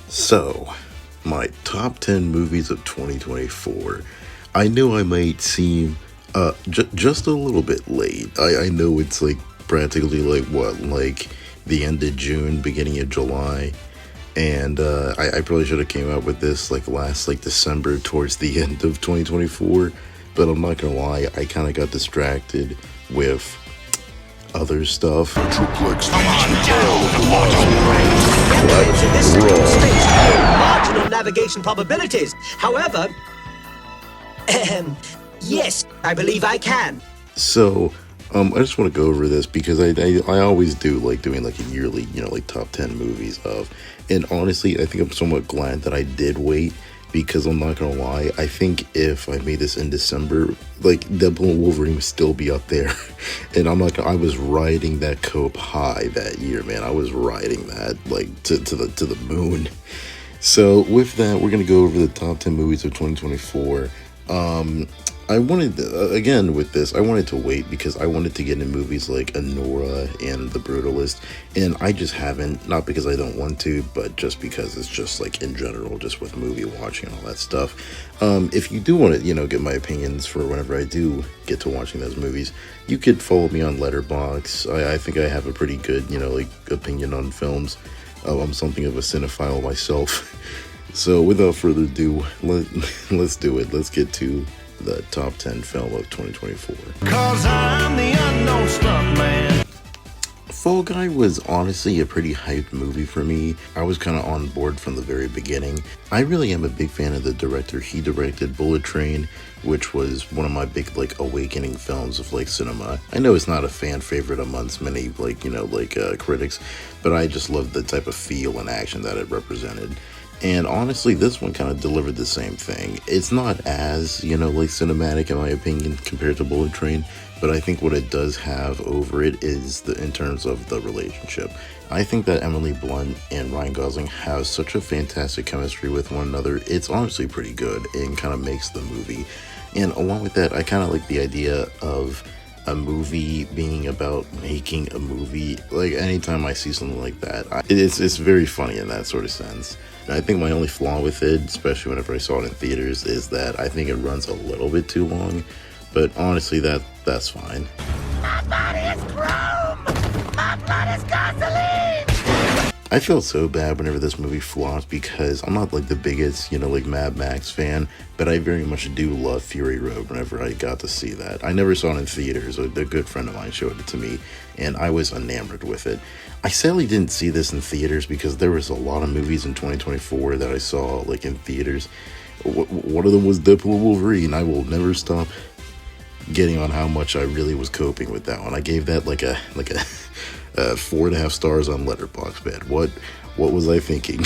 So, my top 10 movies of 2024. I know I might seem just a little bit late. I know it's like practically like the end of June, beginning of July. And I probably should have came out with this like last like December towards the end of 2024. But I'm not gonna lie, I kind of got distracted with other stuff. Marginal navigation probabilities. However, yes, I believe I can. So, I just want to go over this because I always do like doing like a yearly, like top 10 movies of, and honestly, I think I'm somewhat glad that I did wait because I'm not gonna lie, I think if I made this in December, like Deadpool and Wolverine would still be up there, and I was riding that cope high that year, man. I was riding that like to the moon. So with that, we're gonna go over the top 10 movies of 2024. I wanted again with this, I wanted to wait because I wanted to get into movies like Anora and The Brutalist, and I just haven't. Not because I don't want to, but just because it's just like in general, just with movie watching and all that stuff. If you do want to, get my opinions for whenever I do get to watching those movies, you could follow me on Letterboxd. I think I have a pretty good, like opinion on films. I'm something of a cinephile myself. So without further ado, let's do it. Let's get to the top 10 film of 2024. Cause I'm the unknown stunt man. Fall Guy was honestly a pretty hyped movie for me. I was kind of on board from the very beginning. I really am a big fan of the director. He directed Bullet Train, which was one of my big like awakening films of like cinema. I know it's not a fan favorite amongst many critics, but I just loved the type of feel and action that it represented. And honestly, this one kind of delivered the same thing. It's not as, like cinematic in my opinion compared to Bullet Train, but I think what it does have over it is in terms of the relationship. I think that Emily Blunt and Ryan Gosling have such a fantastic chemistry with one another. It's honestly pretty good and kind of makes the movie. And along with that, I kind of like the idea of a movie being about making a movie. Like anytime I see something like that, it's very funny in that sort of sense. And I think my only flaw with it, especially whenever I saw it in theaters, is that I think it runs a little bit too long. But honestly, that's fine. My body is chrome! My blood is gasoline! I felt so bad whenever this movie flopped because I'm not like the biggest, like Mad Max fan, but I very much do love Fury Road whenever I got to see that. I never saw it in theaters. A good friend of mine showed it to me, and I was enamored with it. I sadly didn't see this in theaters because there was a lot of movies in 2024 that I saw like in theaters. One of them was Deadpool and Wolverine. I will never stop getting on how much I really was coping with that one. I gave that like a 4.5 stars on Letterboxd, man. What was I thinking?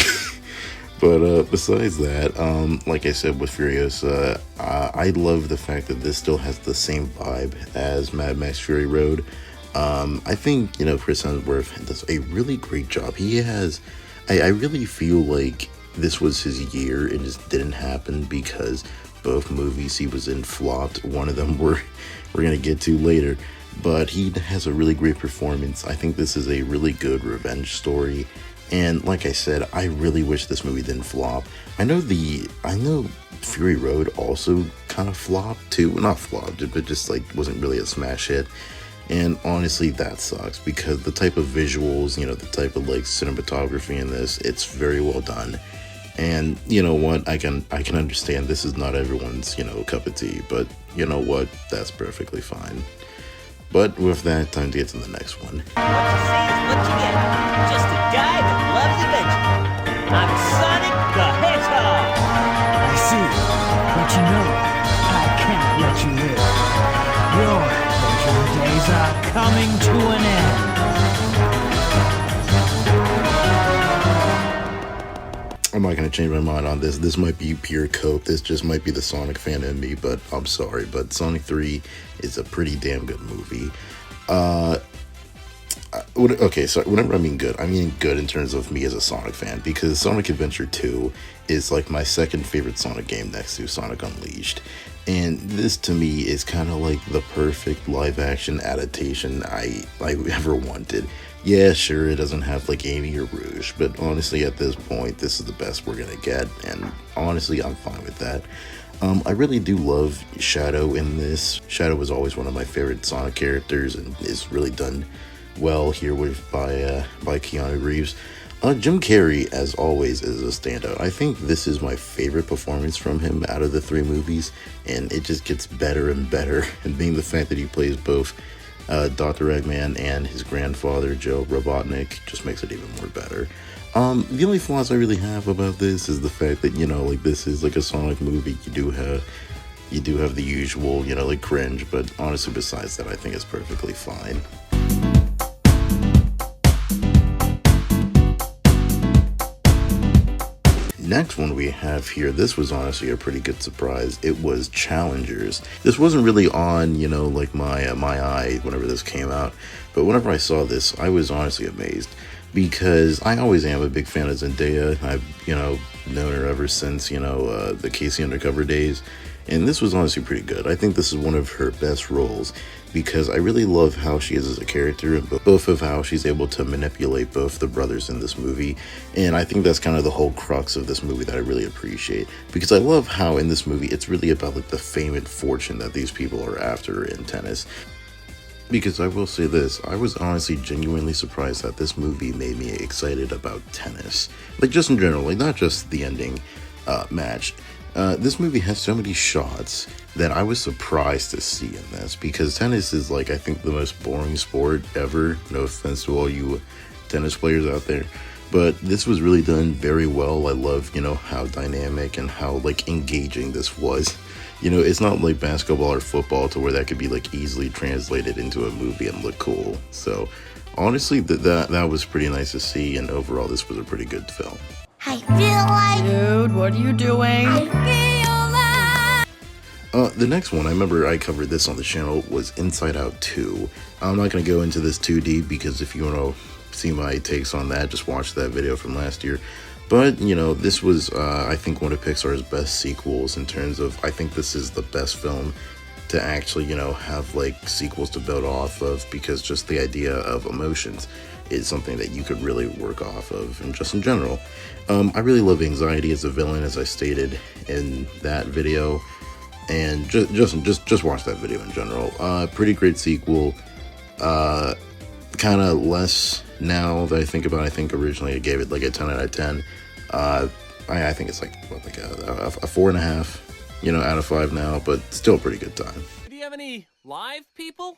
But besides that, like I said with Furiosa, I love the fact that this still has the same vibe as Mad Max Fury Road. I think, Chris Hemsworth does a really great job. I really feel like this was his year and just didn't happen because both movies he was in flopped. One of them we're going to get to later. But he has a really great performance. I think this is a really good revenge story. And like I said, I really wish this movie didn't flop. I know Fury Road also kind of flopped too. Not flopped, but just like wasn't really a smash hit. And honestly, that sucks because the type of visuals, the type of like cinematography in this, it's very well done. And you know what? I can understand this is not everyone's, cup of tea, but you know what? That's perfectly fine. But with that, time to get to the next one. What you see is what you get. Just a guy that loves adventure. I'm Sonic the Hedgehog. I see, but I can't let you live. Your adventure days are coming to an end. I'm not going to change my mind on this. This might be pure cope. This just might be the Sonic fan in me, but I'm sorry. But Sonic 3 is a pretty damn good movie. Okay, so whenever I mean good in terms of me as a Sonic fan, because Sonic Adventure 2 is like my second favorite Sonic game next to Sonic Unleashed. And this to me is kind of like the perfect live action adaptation I ever wanted. Yeah, sure, it doesn't have like Amy or Rouge, but honestly, at this point, this is the best we're gonna get, and honestly, I'm fine with that. I really do love Shadow in this. Shadow was always one of my favorite Sonic characters, and is really done well here with by Keanu Reeves. Jim Carrey, as always, is a standout. I think this is my favorite performance from him out of the three movies, and it just gets better and better. And being the fact that he plays both Dr. Eggman and his grandfather, Joe Robotnik, just makes it even more better. The only flaws I really have about this is the fact that, like, this is like a Sonic movie. You do have the usual, like, cringe, but honestly, besides that, I think it's perfectly fine. Next one we have here, this was honestly a pretty good surprise. It was Challengers. This wasn't really on, like my eye whenever this came out, but whenever I saw this, I was honestly amazed because I always am a big fan of Zendaya. I've, known her ever since, the Casey Undercover days, and this was honestly pretty good. I think this is one of her best roles because I really love how she is as a character, but both of how she's able to manipulate both the brothers in this movie. And I think that's kind of the whole crux of this movie that I really appreciate, because I love how in this movie it's really about like the fame and fortune that these people are after in tennis. Because I will say this, I was honestly genuinely surprised that this movie made me excited about tennis. Like, just in general, like, not just the ending match. This movie has so many shots that I was surprised to see in this, because tennis is, like, I think the most boring sport ever. No offense to all you tennis players out there, but this was really done very well. I love, how dynamic and how, like, engaging this was. It's not like basketball or football to where that could be like easily translated into a movie and look cool. So honestly, that was pretty nice to see, and overall this was a pretty good film. I feel like... Dude, what are you doing? I feel like... The next one, I remember I covered this on the channel, was Inside Out 2. I'm not going to go into this too deep, because if you want to see my takes on that, just watch that video from last year. But, this was, I think, one of Pixar's best sequels in terms of, I think this is the best film to actually, have, like, sequels to build off of, because just the idea of emotions is something that you could really work off of, and just in general. I really love Anxiety as a villain, as I stated in that video, and just watch that video in general. Pretty great sequel. Kind of less now that I think about it. I think originally I gave it like a 10 out of 10. I think it's like a 4.5, out of 5 now, but still a pretty good time. Do you have any live people?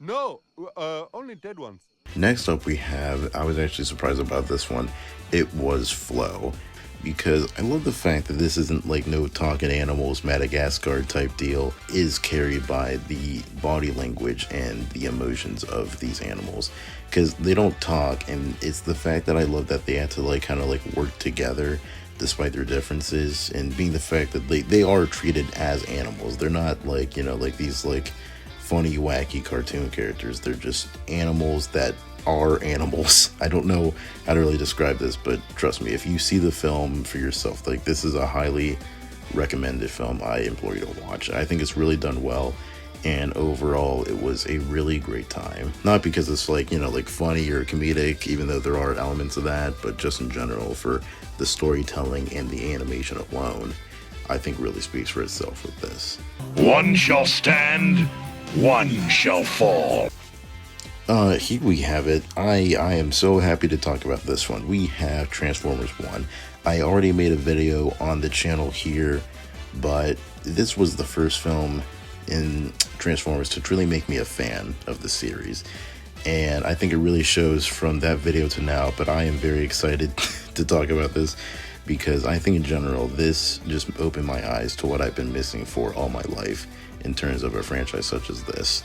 No, only dead ones. Next up we have, I was actually surprised about this one, it was Flow. Because I love the fact that this isn't like no talking animals, Madagascar type deal. It is carried by the body language and the emotions of these animals. Because they don't talk, and it's the fact that I love that they have to like kind of like work together despite their differences, and being the fact that they are treated as animals. They're not like, like these like funny, wacky cartoon characters. They're just animals that are animals. I don't know how to really describe this, but trust me, if you see the film for yourself, like, this is a highly recommended film. I implore you to watch. I think it's really done well, and overall it was a really great time. Not because it's like, like funny or comedic, even though there are elements of that, but just in general for the storytelling and the animation alone, I think really speaks for itself with this. One shall stand, one shall fall. Here we have it. I am so happy to talk about this one. We have Transformers 1. I already made a video on the channel here, but this was the first film in Transformers to truly make me a fan of the series. And I think it really shows from that video to now, but I am very excited to talk about this, because I think in general, this just opened my eyes to what I've been missing for all my life in terms of a franchise such as this.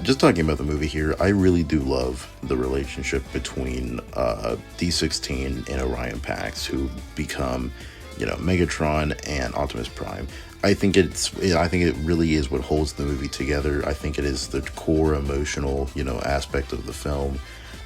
Just talking about the movie here, I really do love the relationship between D16 and Orion Pax, who become, Megatron and Optimus Prime. I think it really is what holds the movie together. I think it is the core emotional, aspect of the film.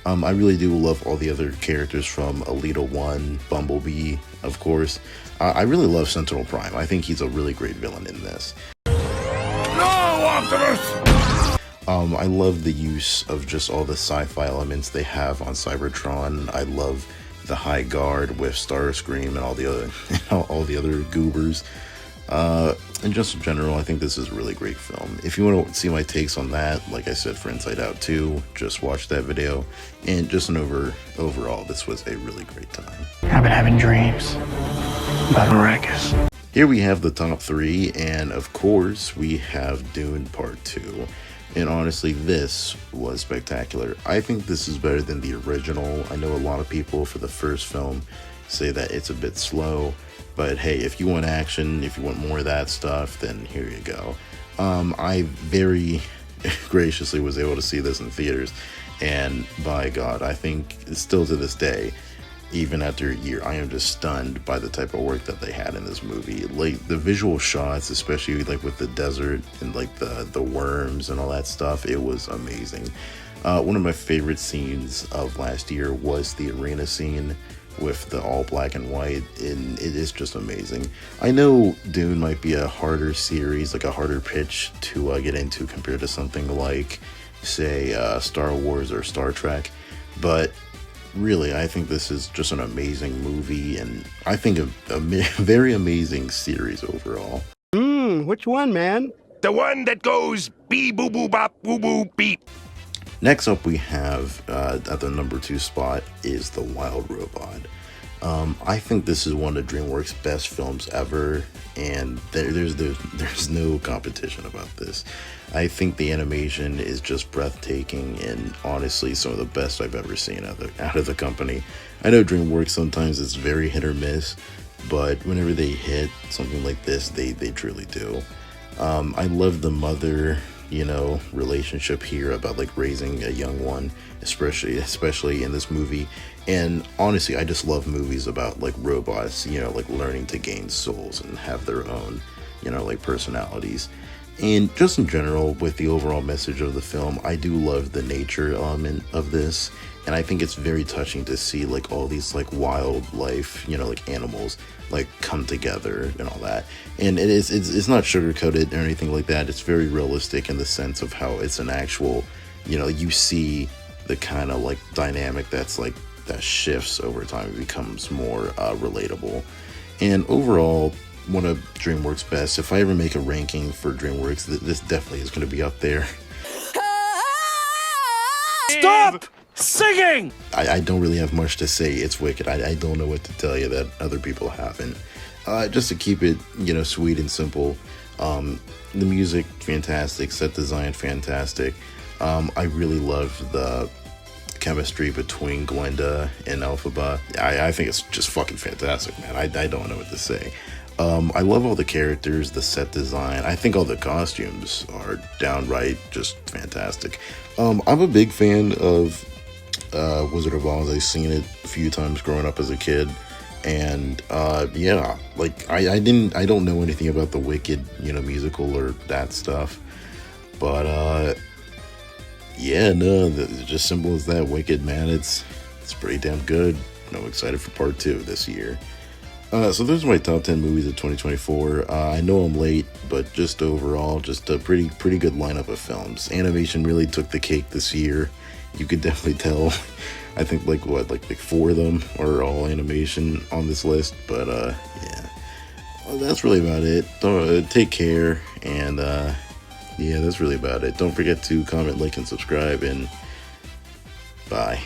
I really do love all the other characters from Alita 1, Bumblebee, of course. I really love Sentinel Prime. I think he's a really great villain in this. No, Optimus! I love the use of just all the sci-fi elements they have on Cybertron. I love the High Guard with Starscream and all the other all the other goobers. And just in general, I think this is a really great film. If you want to see my takes on that, like I said for Inside Out 2, just watch that video. And just overall, this was a really great time. I've been having dreams about Arrakis. Here we have the top 3, and of course, we have Dune Part 2. And honestly, this was spectacular. I think this is better than the original. I know a lot of people for the first film say that it's a bit slow, but hey, if you want action, if you want more of that stuff, then here you go. I very graciously was able to see this in theaters, and by God, I think still to this day, even after a year, I am just stunned by the type of work that they had in this movie. Like the visual shots, especially like with the desert and like the worms and all that stuff, it was amazing. One of my favorite scenes of last year was the arena scene with the all black and white, and it is just amazing. I know Dune might be a harder series, like a harder pitch to get into compared to something like, say, Star Wars or Star Trek, but really, I think this is just an amazing movie, and I think a very amazing series overall. Which one, man? The one that goes beep boo boo bop boo boo beep. Next up, we have at the number 2 spot is The Wild Robot. I think this is one of DreamWorks' best films ever, and there's no competition about this. I think the animation is just breathtaking, and honestly, some of the best I've ever seen out of the company. I know DreamWorks sometimes is very hit or miss, but whenever they hit something like this, they truly do. I love the mother relationship here about like raising a young one, especially in this movie. And honestly, I just love movies about like robots, like learning to gain souls and have their own, like personalities. And just in general, with the overall message of the film, I do love the nature element of this. And I think it's very touching to see like all these like wildlife, like animals like come together and all that. And it's not sugar coated or anything like that. It's very realistic in the sense of how it's an actual, you see the kind of like dynamic that's like that shifts over time. It becomes more relatable. And overall, one of DreamWorks' best. If I ever make a ranking for DreamWorks, this definitely is going to be up there. Stop singing! I don't really have much to say. It's wicked. I don't know what to tell you that other people haven't. Just to keep it, sweet and simple. The music, fantastic. Set design, fantastic. I really love the chemistry between Glenda and Elphaba. I think it's just fucking fantastic, man. I don't know what to say. I love all the characters, the set design. I think all the costumes are downright just fantastic. I'm a big fan of Wizard of Oz. I've seen it a few times growing up as a kid, and yeah, like I don't know anything about the Wicked, musical or that stuff, but yeah, no, just simple as that. Wicked, man, it's pretty damn good. I'm excited for part 2 this year. So those are my top 10 movies of 2024. I know I'm late, but just overall, just a pretty good lineup of films. Animation really took the cake this year. You could definitely tell. I think like 4 of them are all animation on this list. But yeah, well, that's really about it. Take care, and yeah, that's really about it. Don't forget to comment, like, and subscribe, and bye.